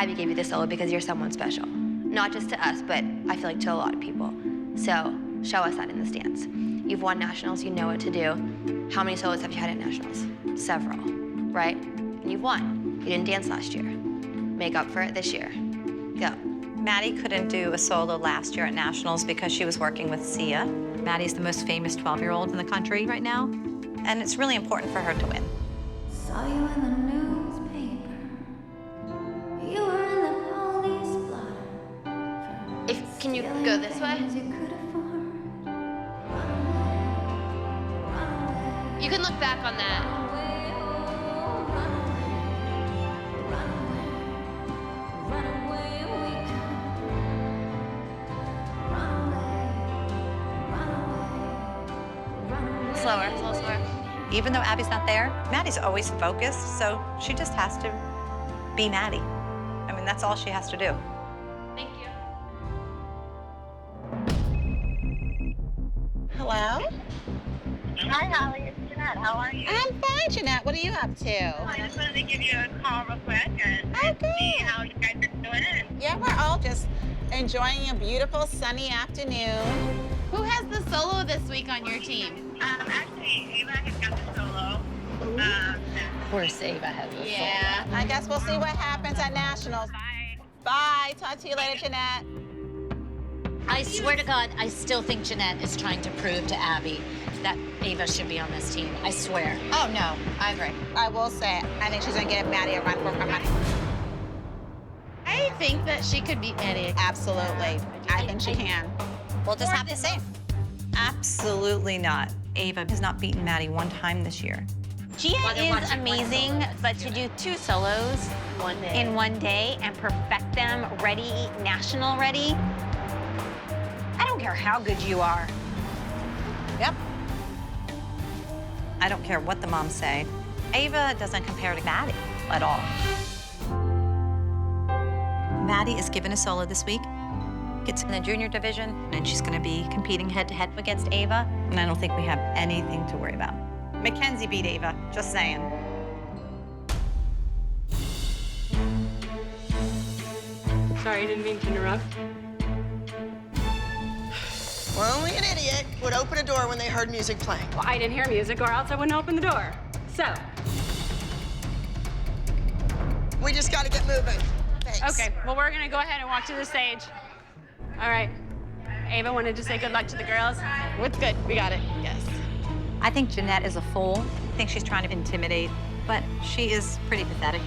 Abby gave you the solo because you're someone special. Not just to us, but I feel like to a lot of people. So show us that in the stands. You've won nationals, you know what to do. How many solos have you had at nationals? Several, right? And you've won. You didn't dance last year. Make up for it this year. Go. Maddie couldn't do a solo last year at nationals because she was working with Sia. Maddie's the most famous 12-year-old in the country right now, and it's really important for her to win. Saw you in the newspaper. You were in the police blotter. Can you go this way? You can look back on that. Slower, a little slower. Even though Abby's not there, Maddie's always focused, so she just has to be Maddie. I mean, that's all she has to do. Thank you. Hello? Hi, Holly. It's Jeanette. How are you? I'm fine, Jeanette. What are you up to? I just wanted to give you a call real quick and see how you guys are doing. Yeah, we're all just enjoying a beautiful sunny afternoon. Who has the solo this week on your team? Actually, Ava has got the solo. Of course, Ava has a solo. Yeah, I guess we'll see what happens at nationals. Bye. Bye. Talk to you later, Jeanette. I swear to God, I still think Jeanette is trying to prove to Abby that Ava should be on this team. I swear. Oh, no, I agree. I will say, I think she's gonna give Maddie a run for her money. I think that she could beat Maddie. Absolutely. I think she can. We'll just have to see. Absolutely not. Ava has not beaten Maddie one time this year. Gia is amazing, but to do 2 solos in one day and perfect them ready, national ready, I don't care how good you are. Yep. I don't care what the moms say. Ava doesn't compare to Maddie at all. Maddie is given a solo this week. Gets in the junior division, and she's going to be competing head-to-head against Ava, and I don't think we have anything to worry about. Mackenzie beat Ava, just saying. Sorry, I didn't mean to interrupt. Well, only an idiot would open a door when they heard music playing. Well, I didn't hear music, or else I wouldn't open the door. So. We just got to get moving. Thanks. Okay, well, we're gonna go ahead and walk to the stage. All right. Ava wanted to say good luck to the girls. It's good, we got it, yes. I think Jeanette is a fool. I think she's trying to intimidate, but she is pretty pathetic.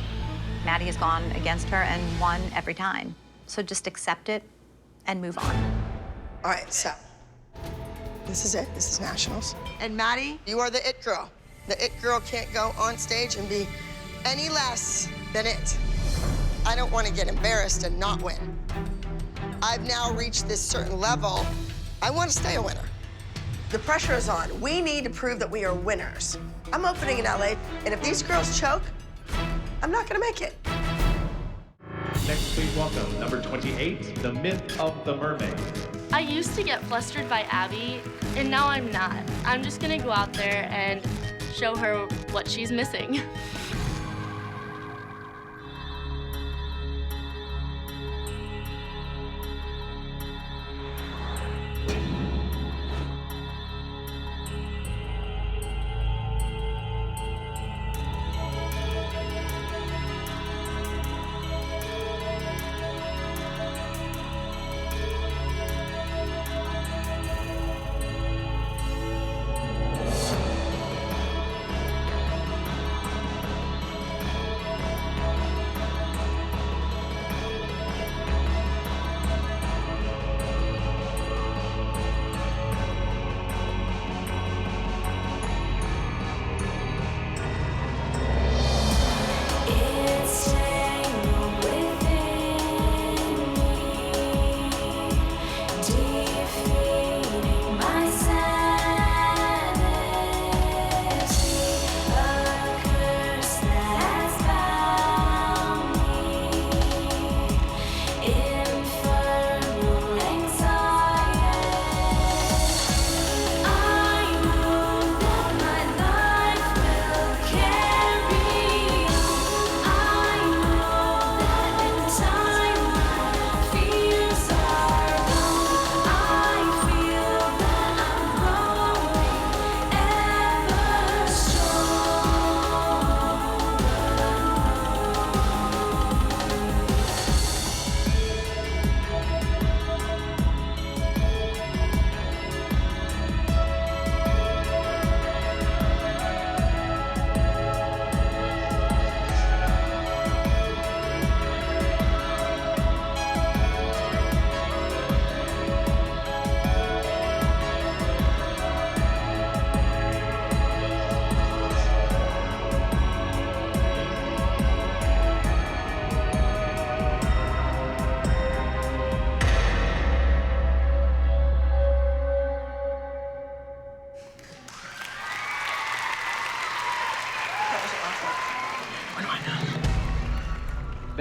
Maddie has gone against her and won every time. So just accept it and move on. All right, so this is it. This is nationals. And Maddie, you are the it girl. The it girl can't go on stage and be any less than it. I don't want to get embarrassed and not win. I've now reached this certain level. I want to stay a winner. The pressure is on. We need to prove that we are winners. I'm opening in LA, and if these girls choke, I'm not going to make it. Next, please welcome number 28, The Myth of the Mermaid. I used to get flustered by Abby, and now I'm not. I'm just gonna go out there and show her what she's missing.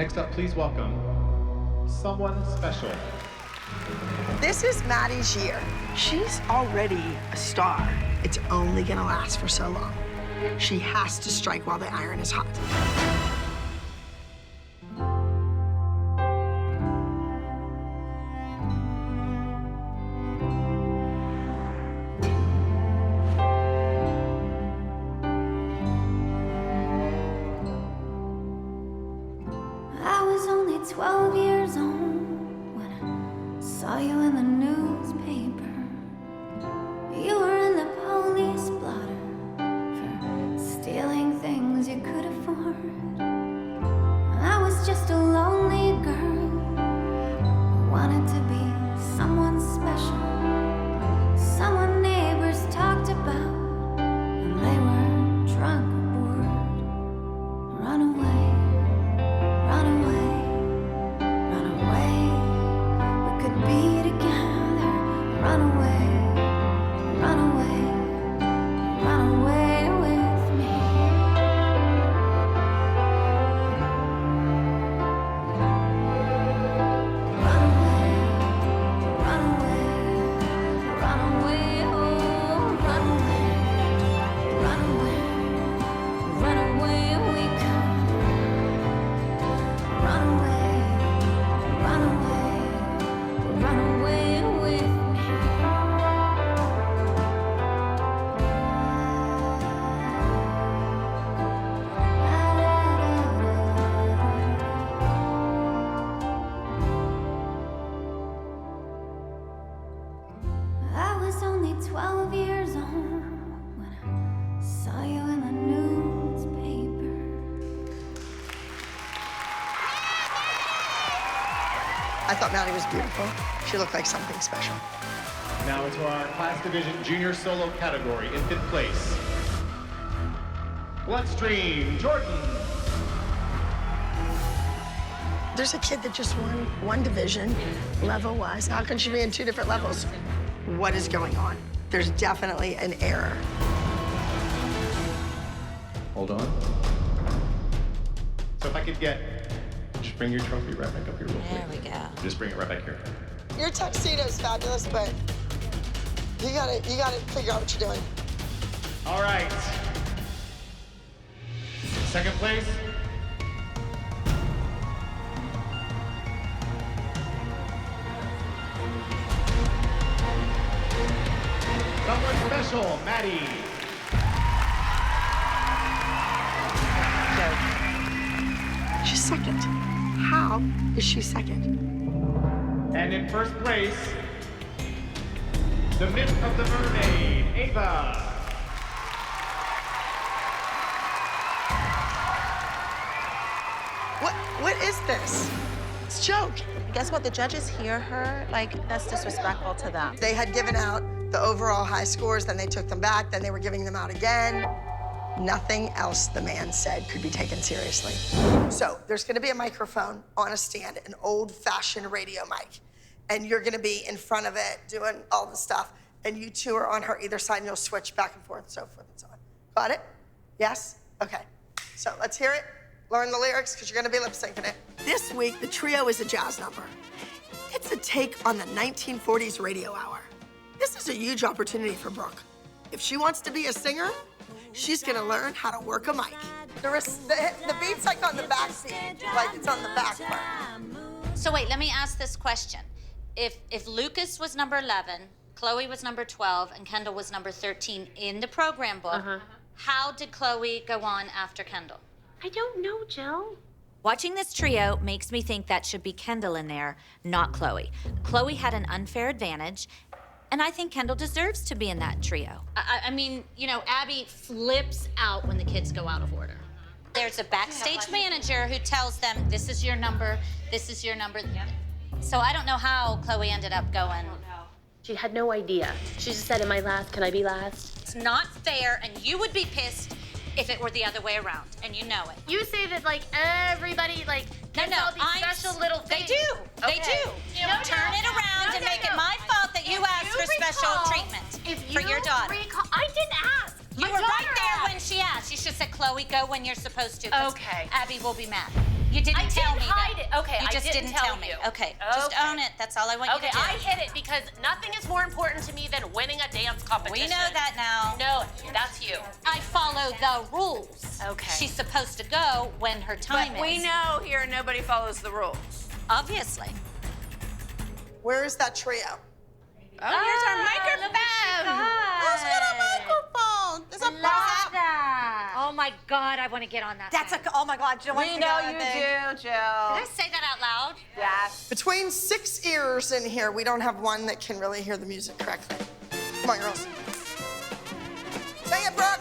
Next up, please welcome someone special. This is Maddie's year. She's already a star. It's only gonna last for so long. She has to strike while the iron is hot. I was only 12 years old when I saw you in the newspaper. You were in the police blotter for stealing things you could afford. I was just a lonely girl who wanted to be someone special, someone neighbors talked about when they were drunk or bored. Run away. Run away, run away. We could be together. Run away, run away, run away with me. Run away, run away, run away, oh, run away, run away, run away we could. Run away, run away, run away with me. I was only 12 years old when I saw you in the newspaper. I thought Maddie was beautiful. She looked like something special. Now into our class division junior solo category in 5th place. Bloodstream, Jordan. There's a kid that just won one division, level-wise. How can she be in 2 different levels? What is going on? There's definitely an error. Hold on. So if I could get, just bring your trophy right back up here real quick. There we go. Just bring it right back here. Your tuxedo is fabulous, but you gotta figure out what you're doing. All right. 2nd place. Someone special, Maddie. She's second. How is she second? And in 1st place, the myth of the mermaid, Ava. What is this? It's a joke. Guess what? The judges hear her. Like, that's disrespectful to them. They had given out the overall high scores, then they took them back, then they were giving them out again. Nothing else the man said could be taken seriously. So there's gonna be a microphone on a stand, an old-fashioned radio mic, and you're gonna be in front of it doing all the stuff, and you two are on her either side, and you'll switch back and forth, so forth and so on. Got it? Yes? Okay. So let's hear it. Learn the lyrics, because you're gonna be lip-syncing it. This week, the trio is a jazz number. It's a take on the 1940s radio hour. This is a huge opportunity for Brooke. If she wants to be a singer, she's gonna learn how to work a mic. The beat's like on the back seat, like it's on the back part. So wait, let me ask this question. If Lucas was number 11, Chloe was number 12, and Kendall was number 13 in the program book, how did Chloe go on after Kendall? I don't know, Jill. Watching this trio makes me think that should be Kendall in there, not Chloe. Chloe had an unfair advantage, and I think Kendall deserves to be in that trio. I mean, you know, Abby flips out when the kids go out of order. There's a backstage manager who tells them, this is your number, this is your number. So I don't know how Chloe ended up going. She had no idea. She just said, am I last? Can I be last? It's not fair, and you would be pissed if it were the other way around, and you know it. You say that, like, everybody, like, gets all these special little things. They do. They do. Turn it around and make it my fault that you asked for special treatment for your daughter. I didn't ask. You were right there when she asked. You should have said, Chloe, go when you're supposed to. Okay. Abby will be mad. You didn't tell me I didn't hide that. it. Okay, You just I didn't tell me. me. Okay, just own it. That's all I want you to do. Okay, I hid it because nothing is more important to me than winning a dance competition. We know that now. No, that's you. I follow the rules. Okay. She's supposed to go when her time But we is. know here nobody follows the rules. Obviously. Where is that trio? Oh, here's our microphone. Who's got a microphone? There's a box. Oh my God, I want to get on that. That's oh my God, Jill wants We to know go, you I think. do, Jill. Did I say that out loud? Yes. Between 6 ears in here, we don't have one that can really hear the music correctly. Come on, girls. Sing it, Brooke.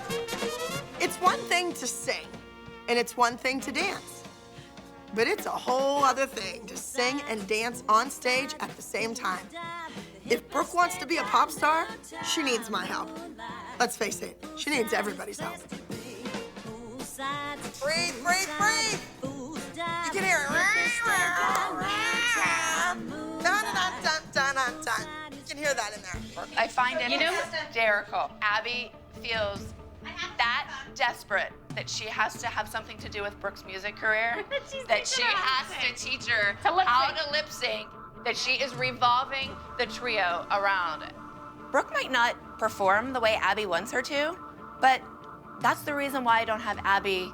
It's one thing to sing, and it's one thing to dance. But it's a whole other thing to sing and dance on stage at the same time. If Brooke wants to be a pop star, she needs my help. Let's face it, she needs everybody's help. Breathe, breathe, breathe. You can hear it. Dun-dun-dun-dun-dun-dun. You can hear that in there. I find it hysterical. Abby feels that desperate that she has to have something to do with Brooke's music career, that she has to teach her how to lip sync, that she is revolving the trio around it. Brooke might not perform the way Abby wants her to, but that's the reason why I don't have Abby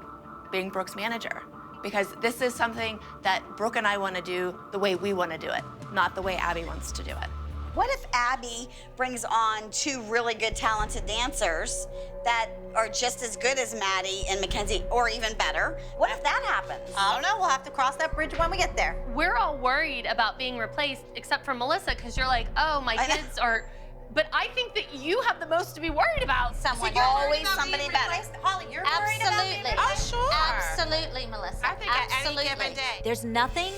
being Brooke's manager, because this is something that Brooke and I want to do the way we want to do it, not the way Abby wants to do it. What if Abby brings on 2 really good, talented dancers that are just as good as Maddie and Mackenzie, or even better? What if that happens? I don't know. We'll have to cross that bridge when we get there. We're all worried about being replaced, except for Melissa, because you're like, oh, my kids are. But I think that you have the most to be worried about. Someone, always somebody better. Holly, you're worried about being Absolutely. replaced? Oh, sure. Absolutely, Melissa. I think at Absolutely. any given day. There's nothing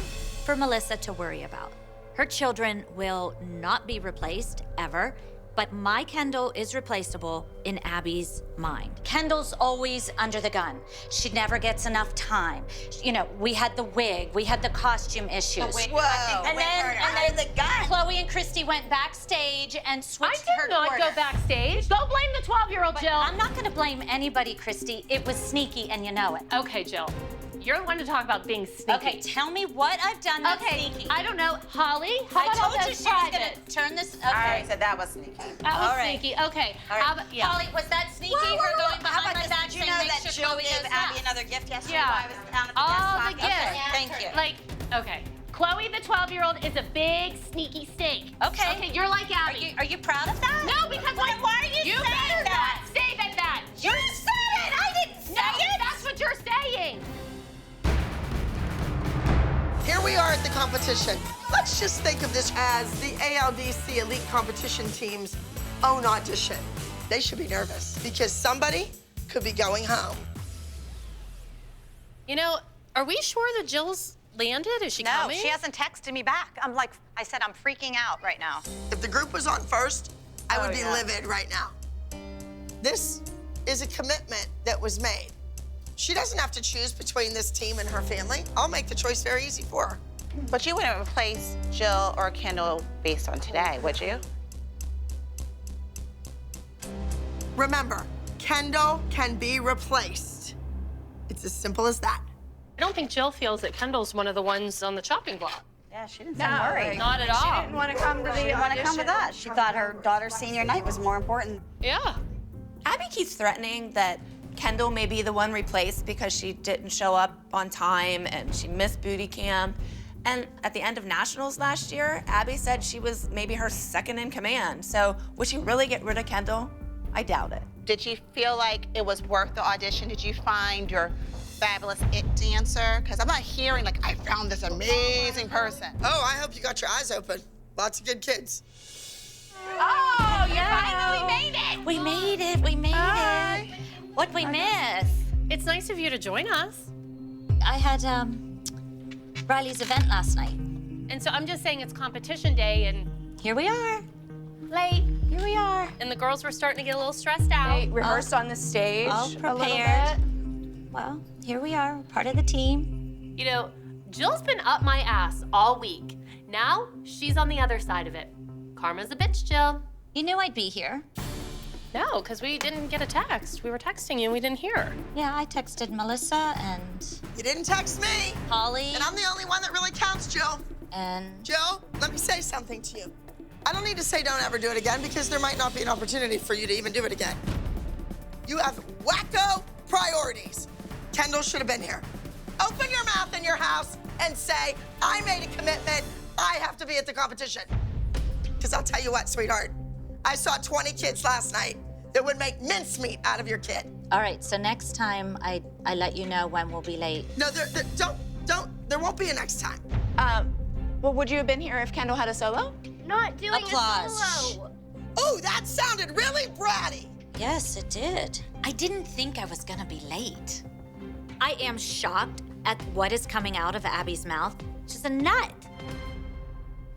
for Melissa to worry about. Her children will not be replaced, ever. But my Kendall is replaceable in Abby's mind. Kendall's always under the gun. She never gets enough time. You know, we had the wig, we had the costume issues. Whoa. And then the gun. Chloe and Christy went backstage and switched her I did not quarter. go backstage. Go blame the 12-year-old, Jill. I'm not gonna blame anybody, Christy. It was sneaky and you know it. Okay, Jill. You're the one to talk about being sneaky. Okay, tell me what I've done that's sneaky. I don't know. Holly, how I about told all you this she was private? gonna turn this. Okay. All right, so that was sneaky. That was All right. sneaky. Okay. All right. How about, yeah. Holly, was that sneaky? Whoa, whoa, Her whoa. going How behind about my this? back Did you saying, know make that sure Jill Chloe gave goes Abby nuts. another gift yesterday Yeah. while I was down at the All guest the box? gifts. Okay, thank you. Like, okay. Chloe, the 12-year-old, is a big, sneaky snake. Okay. Okay, you're like Abby. Are you proud of that? No, because Why are you saying better that? not say that. You said it! I didn't say it! That's what you're saying. Here we are at the competition. Let's just think of this as the ALDC elite competition team's own audition. They should be nervous because somebody could be going home. You know, are we sure that Jill's landed? Is she No, coming? she hasn't texted me back. I'm like, I said, I'm freaking out right now. If the group was on first, I would be yeah. livid right now. This is a commitment that was made. She doesn't have to choose between this team and her family. I'll make the choice very easy for her. But you wouldn't replace Jill or Kendall based on today, would you? Remember, Kendall can be replaced. It's as simple as that. I don't think Jill feels that Kendall's one of the ones on the chopping block. Yeah, she didn't sound worried. Not at all. She didn't want to come to the She didn't want to come audition. with us. She thought her daughter's senior night was more important. Yeah. Abby keeps threatening that Kendall may be the one replaced because she didn't show up on time and she missed booty camp. And at the end of nationals last year, Abby said she was maybe her second in command. So would she really get rid of Kendall? I doubt it. Did you feel like it was worth the audition? Did you find your fabulous it dancer? Because I'm not hearing like, I found this amazing person. Oh, I hope you got your eyes open. Lots of good kids. Oh, you finally made it. We made it. We made it. What'd we miss? It's nice of you to join us. I had Riley's event last night. And so I'm just saying it's competition day and Here we are. late. Here we are. And the girls were starting to get a little stressed out. They rehearsed on the stage All a little prepared. bit. Well, here we are, part of the team. You know, Jill's been up my ass all week. Now she's on the other side of it. Karma's a bitch, Jill. You knew I'd be here. No, because we didn't get a text. We were texting you and we didn't hear. Yeah, I texted Melissa and You didn't text me. Holly. And I'm the only one that really counts, Jill. And Jill, let me say something to you. I don't need to say don't ever do it again because there might not be an opportunity for you to even do it again. You have wacko priorities. Kendall should have been here. Open your mouth in your house and say, I made a commitment. I have to be at the competition. Because I'll tell you what, sweetheart, I saw 20 kids last night that would make mincemeat out of your kid. all right, so next time I let you know when we'll be late. No, there won't be a next time. Well, would you have been here if Kendall had a solo? Not doing Applause. a solo. Oh, that sounded really bratty. Yes, it did. I didn't think I was gonna be late. I am shocked at what is coming out of Abby's mouth. She's a nut.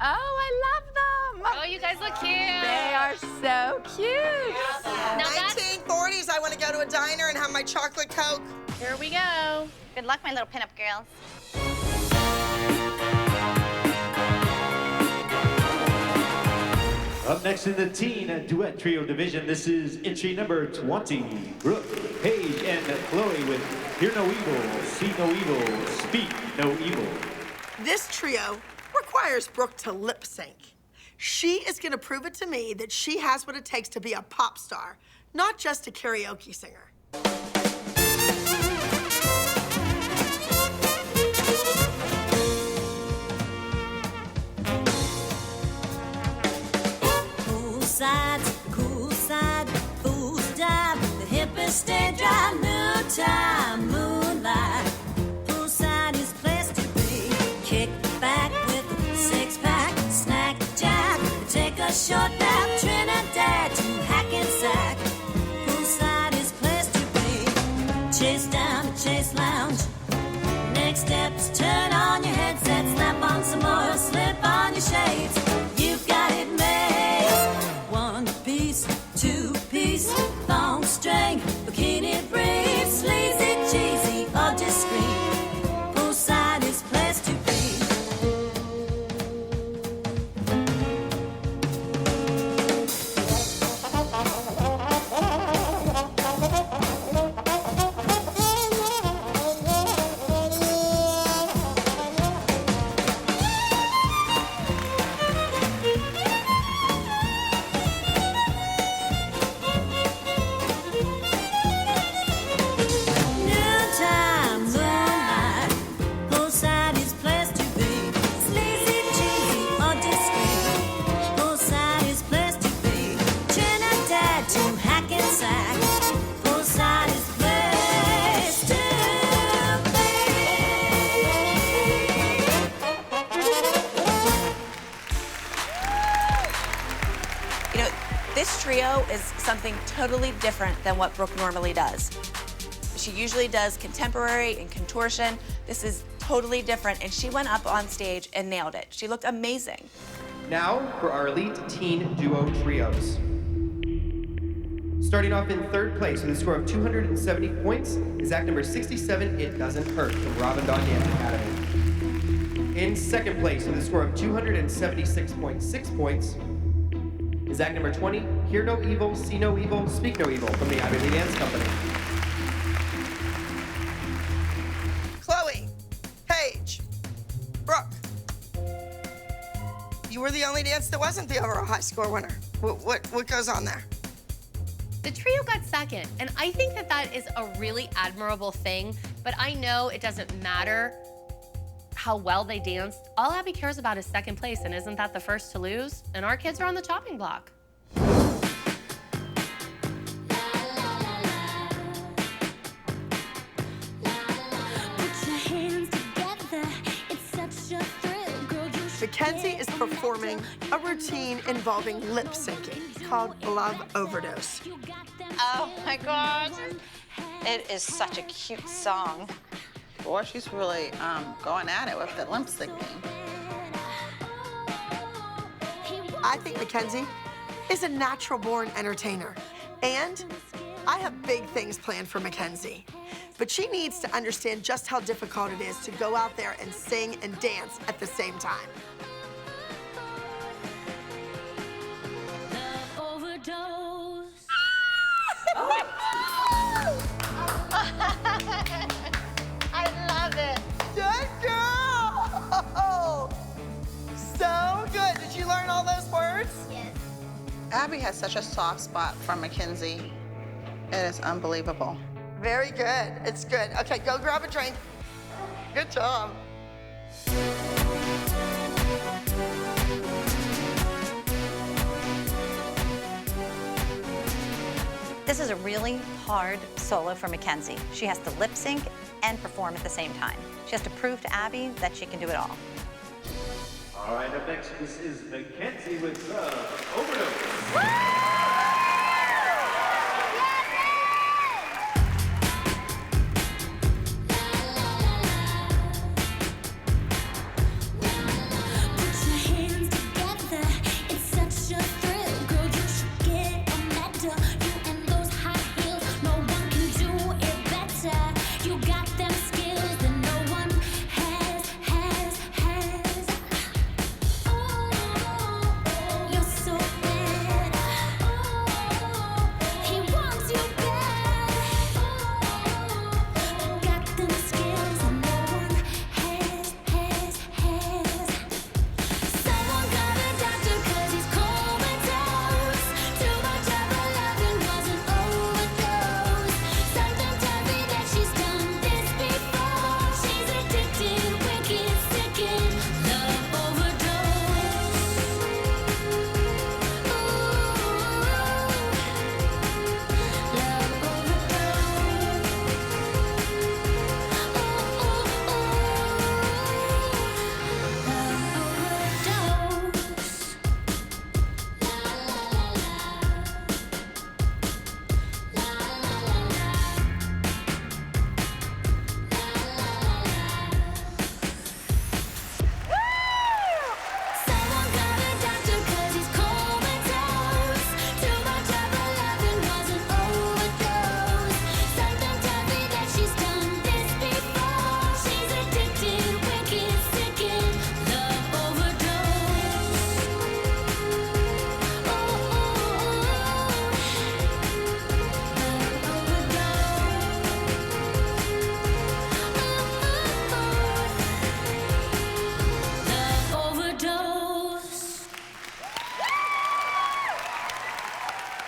Oh, I love them. Oh, you guys look cute. They are so cute. Now that's, 1940s, I want to go to a diner and have my chocolate Coke. here we go. Good luck, my little pinup girls. Up next in the teen duet trio division, this is entry number 20. Brooke, Paige, and Chloe with Hear No Evil, See No Evil, Speak No Evil. This trio requires Brooke to lip sync. She is going to prove it to me that she has what it takes to be a pop star, not just a karaoke singer. Cool side, fool's dive, the hippest stay dry, noontime moonlight. Poolside is place to be. Kick back with a six-pack, snack jack, take a short nap, Trinidad to Hackensack. Poolside is place to be. Chase down the Chase Lounge. Next steps, turn on your headset, slap on some more, slip on your shades. You've got it made. One piece, two piece, thong string, bikini brief, sleazy, cheesy, or discreet. Poolside is place to be. Noontime moonlight, poolside is place to be. Sleazy, cheesy, or discreet. Poolside is place to be. Trinidad to Hackensack. Poolside is place to You know, this trio is something totally different than what Brooke normally does. She usually does contemporary and contortion. This is totally different, and she went up on stage and nailed it. She looked amazing. Now for our elite teen duo trios. Starting off in third place with a score of 270 points is act number 67, It Doesn't Hurt, from Robin Dawn Dance Academy. In second place with a score of 276.6 points is act number 20, Hear No Evil, See No Evil, Speak No Evil, from the Ivy League Dance Company. Chloe, Paige, Brooke. You were the only dance that wasn't the overall high score winner. What goes on there? The trio got second, and I think that that is a really admirable thing, but I know it doesn't matter how well they danced. All Abby cares about is second place, and isn't that the first to lose? And our kids are on the chopping block. Mackenzie is performing a routine involving lip syncing called Love Overdose. Oh my gosh. It is such a cute song. Boy, she's really going at it with the lip syncing. I think Mackenzie is a natural-born entertainer, and I have big things planned for Mackenzie. But she needs to understand just how difficult it is to go out there and sing and dance at the same time. I love it. Good girl. So good. Did you learn all those words? Yes. Abby has such a soft spot for Mackenzie. It is unbelievable. Very good. It's good. Okay, go grab a drink. Good job. This is a really hard solo for Mackenzie. She has to lip sync and perform at the same time. She has to prove to Abby that she can do it all. All right, up next, this is Mackenzie with Overdose.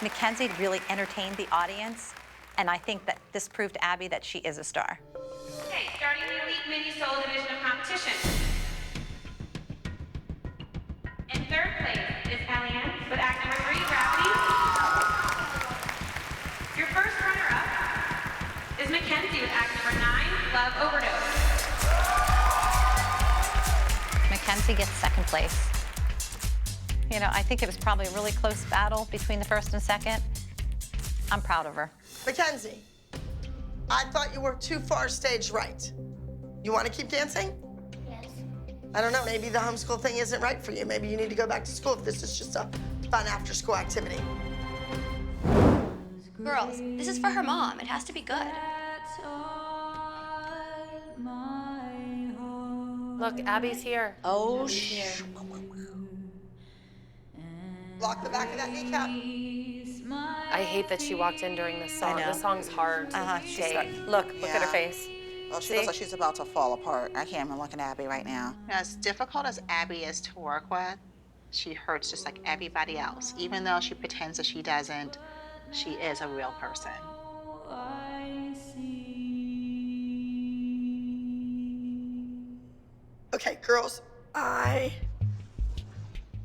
Mackenzie really entertained the audience, and I think that this proved to Abby that she is a star. Okay, starting the Elite Mini Solo Division of competition. In third place is Allianne with act number 3, Gravity. Your first runner-up is Mackenzie with act number 9, Love Overdose. Mackenzie gets second place. You know, I think it was probably a really close battle between the first and second. I'm proud of her. Mackenzie, I thought you were too far stage right. You want to keep dancing? Yes. I don't know, maybe the homeschool thing isn't right for you. Maybe you need to go back to school if this is just a fun after-school activity. Girls, this is for her mom. It has to be good. Look, Abby's here. Oh, shit. Block the back of that kneecap. I hate that she walked in during this song. I know. This song's hard. Look at her face. Well, she looks like she's about to fall apart. I can't even look at Abby right now. As difficult as Abby is to work with, she hurts just like everybody else. Even though she pretends that she doesn't, she is a real person. Okay, girls, I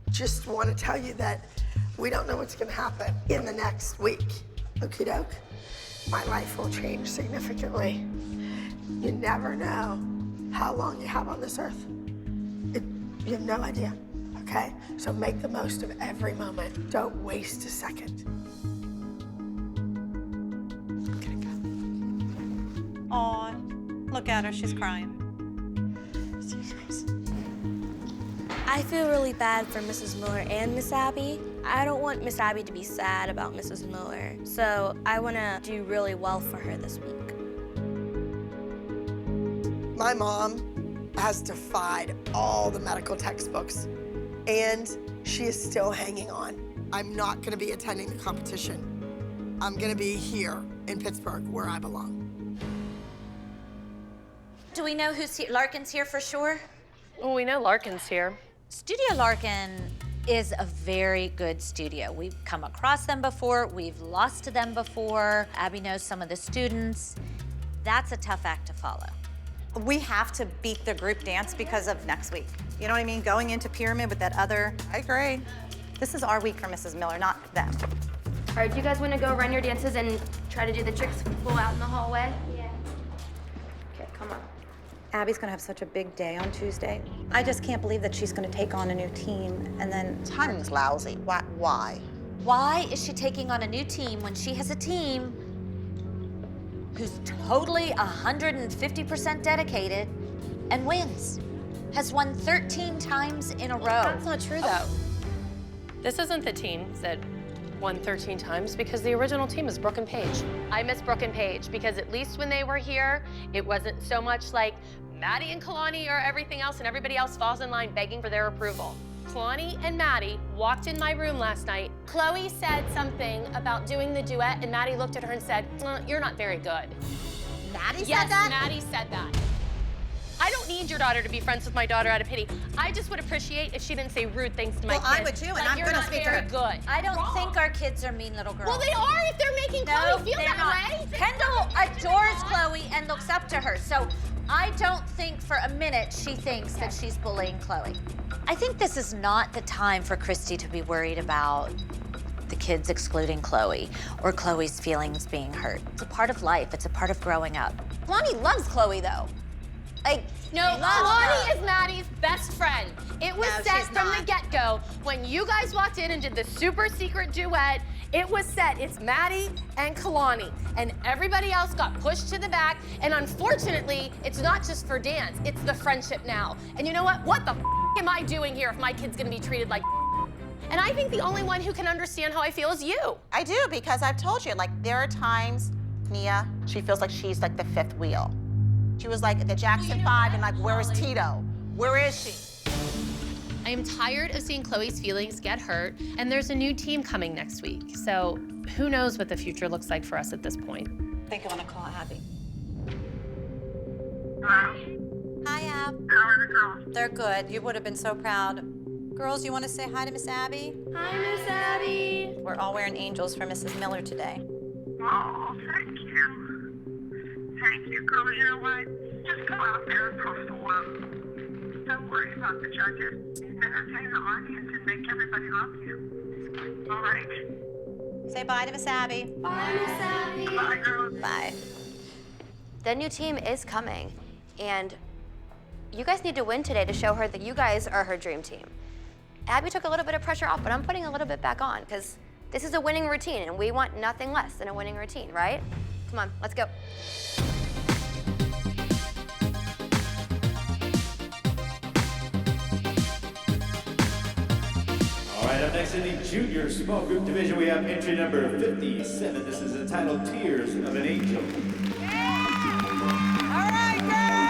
just want to tell you that we don't know what's going to happen in the next week. Okie doke? My life will change significantly. You never know how long you have on this earth. You have no idea, okay? So make the most of every moment. Don't waste a second. Aw, look at her, she's crying. I feel really bad for Mrs. Miller and Miss Abby. I don't want Miss Abby to be sad about Mrs. Miller, so I want to do really well for her this week. My mom has defied all the medical textbooks, and she is still hanging on. I'm not going to be attending the competition. I'm gonna be here in Pittsburgh, where I belong. Do we know who's here? Larkin's here for sure? Well, we know Larkin's here. Studio Larkin is a very good studio. We've come across them before, we've lost to them before. Abby knows some of the students. That's a tough act to follow. We have to beat the group dance because of next week. You know what I mean? Going into Pyramid with that other. I agree. This is our week for Mrs. Miller, not them. All right, do you guys want to go run your dances and try to do the tricks full out in the hallway? Yeah. Okay, come on. Abby's gonna have such a big day on Tuesday. I just can't believe that she's gonna take on a new team and then. Timing's lousy. Why? Why is she taking on a new team when she has a team who's totally 150% dedicated and wins? Has won 13 times in a row. That's not true, though. This isn't the team that won 13 times because the original team is Brooke and Paige. I miss Brooke and Paige because at least when they were here, it wasn't so much like Maddie and Kalani or everything else and everybody else falls in line begging for their approval. Kalani and Maddie walked in my room last night. Chloe said something about doing the duet and Maddie looked at her and said, "You're not very good." Maddie Yes, said that? Maddie said that. I don't need your daughter to be friends with my daughter out of pity. I just would appreciate if she didn't say rude things to my kids. Well, I would too, and like, I'm gonna speak to her. You're not very good. I don't think our kids are mean little girls. Well, they are if they're making Chloe feel they're that not. way. Kendall adores Chloe and looks up to her, so I don't think for a minute she thinks that she's bullying Chloe. I think this is not the time for Christy to be worried about the kids excluding Chloe or Chloe's feelings being hurt. It's a part of life. It's a part of growing up. Kalani loves Chloe, though. Like, no, Kalani is Maddie's best friend. It was set from the get-go. When you guys walked in and did the super secret duet, it was set. It's Maddie and Kalani. And everybody else got pushed to the back. And unfortunately, it's not just for dance. It's the friendship now. And you know what? What the am I doing here if my kid's gonna be treated like And I think the only one who can understand how I feel is you. I do, because I've told you, like, there are times, Nia, she feels like she's like the fifth wheel. She was like the Jackson 5 and like, where is Tito? Where is she? I am tired of seeing Chloe's feelings get hurt, and there's a new team coming next week. So who knows what the future looks like for us at this point. I think I want to call Abby. Hi, Ab. How are the girls? They're good. You would have been so proud. Girls, you want to say hi to Miss Abby? Hi, Miss Abby. We're all wearing angels for Mrs. Miller today. Oh, thank you. Thank you, girl. You know what? Just go out there and perform. Don't worry about the judges. Entertain the audience and make everybody love you. All right. Say bye to Miss Abby. Bye, Miss Abby. Bye, girls. Bye. The new team is coming, and you guys need to win today to show her that you guys are her dream team. Abby took a little bit of pressure off, but I'm putting a little bit back on because this is a winning routine, and we want nothing less than a winning routine, right? Come on, let's go. All right, up next in the junior small group division, we have entry number 57. This is entitled Tears of an Angel. All right, girls!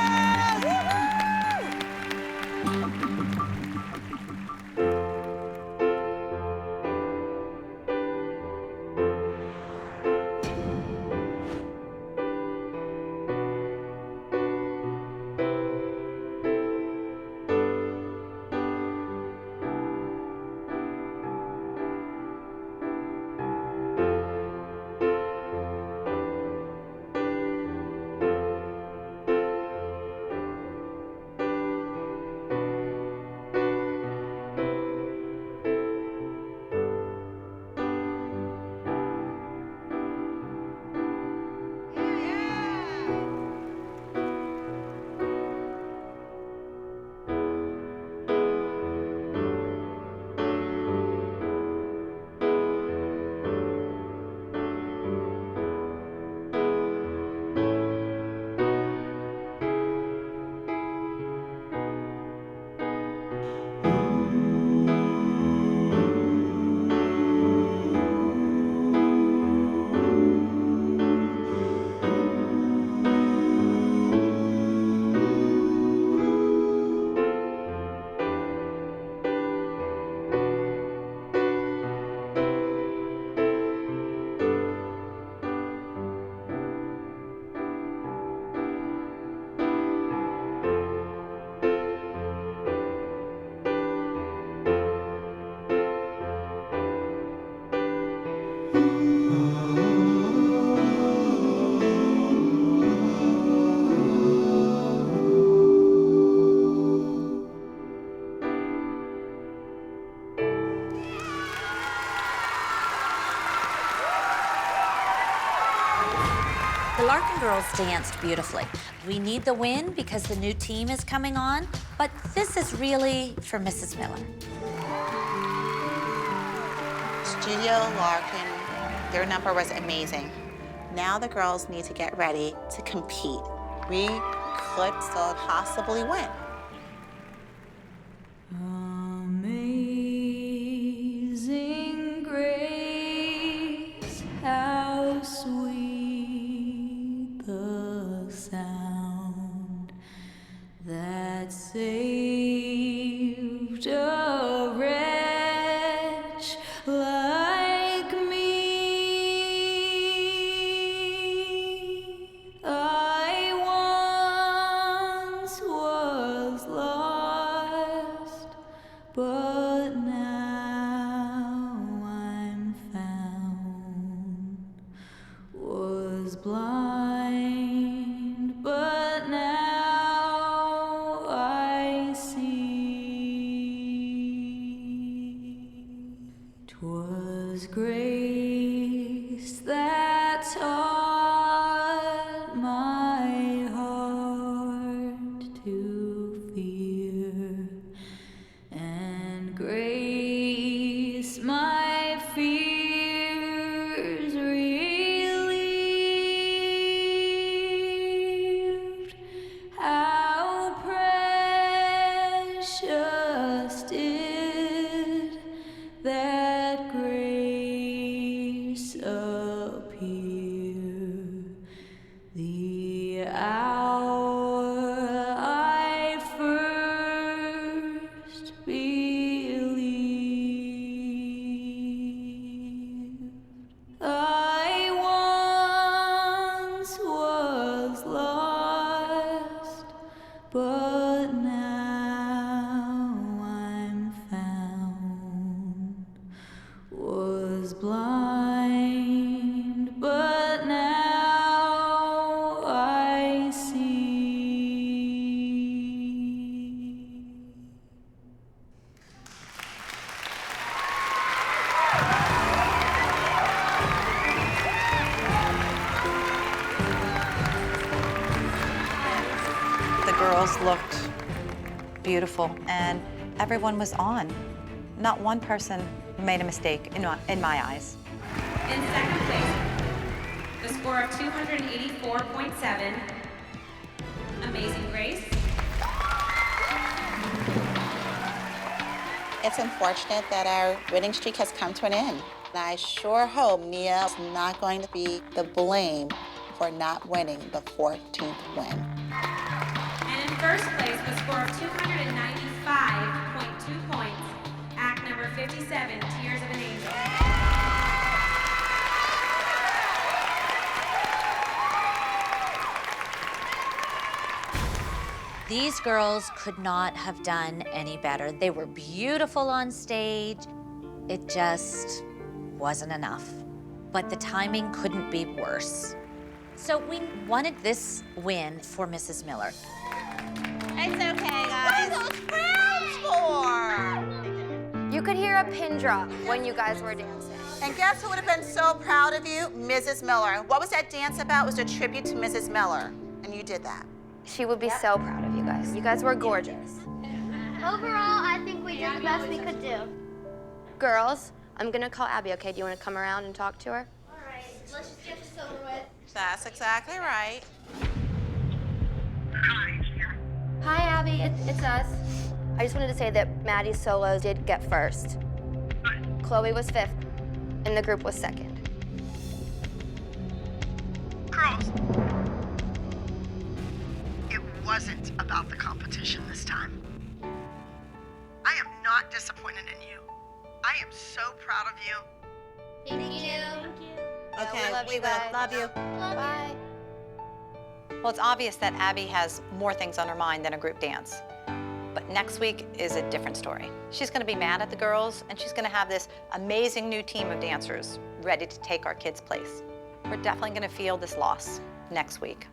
Larkin girls danced beautifully. We need the win because the new team is coming on, but this is really for Mrs. Miller. Studio Larkin, their number was amazing. Now the girls need to get ready to compete. We could still possibly win. Amazing grace, how sweet the sound that saved a wretch like me. I once was lost, but now I'm found. Was blind, but now I see. 'Twas grace that taught my heart to fear, and grace my fears relieved. How precious did that grace appear, the hour I first believed. I once was lost, but now I'm found. Was blind, but now I see. The girls looked beautiful, and everyone was on. Not one person made a mistake in my eyes. In second place, the score of 284.7, Amazing Grace. It's unfortunate that our winning streak has come to an end. And I sure hope Nia is not going to be the blame for not winning the 14th win. And in first place, the score of 295.2 points, act number 57, Tears of an Angel. These girls could not have done any better. They were beautiful on stage. It just wasn't enough. But the timing couldn't be worse. So we wanted this win for Mrs. Miller. It's okay, guys. What are those crowds for? You could hear a pin drop when you guys were dancing. And guess who would have been so proud of you? Mrs. Miller. What was that dance about? It was a tribute to Mrs. Miller. And you did that. She would be so proud of you guys. You guys were gorgeous. Overall, I think we did the best we could do. Girls, I'm gonna call Abby, okay? Do you wanna come around and talk to her? All right, let's just get this over with. That's exactly right. Hi, Abby, it's us. I just wanted to say that Maddie's solos did get first. Chloe was 5th, and the group was 2nd. Girls, it wasn't about the competition this time. I am not disappointed in you. I am so proud of you. Thank you. Okay, we will. Love you. Bye. Well, it's obvious that Abby has more things on her mind than a group dance. But next week is a different story. She's gonna be mad at the girls, and she's gonna have this amazing new team of dancers ready to take our kids' place. We're definitely gonna feel this loss next week.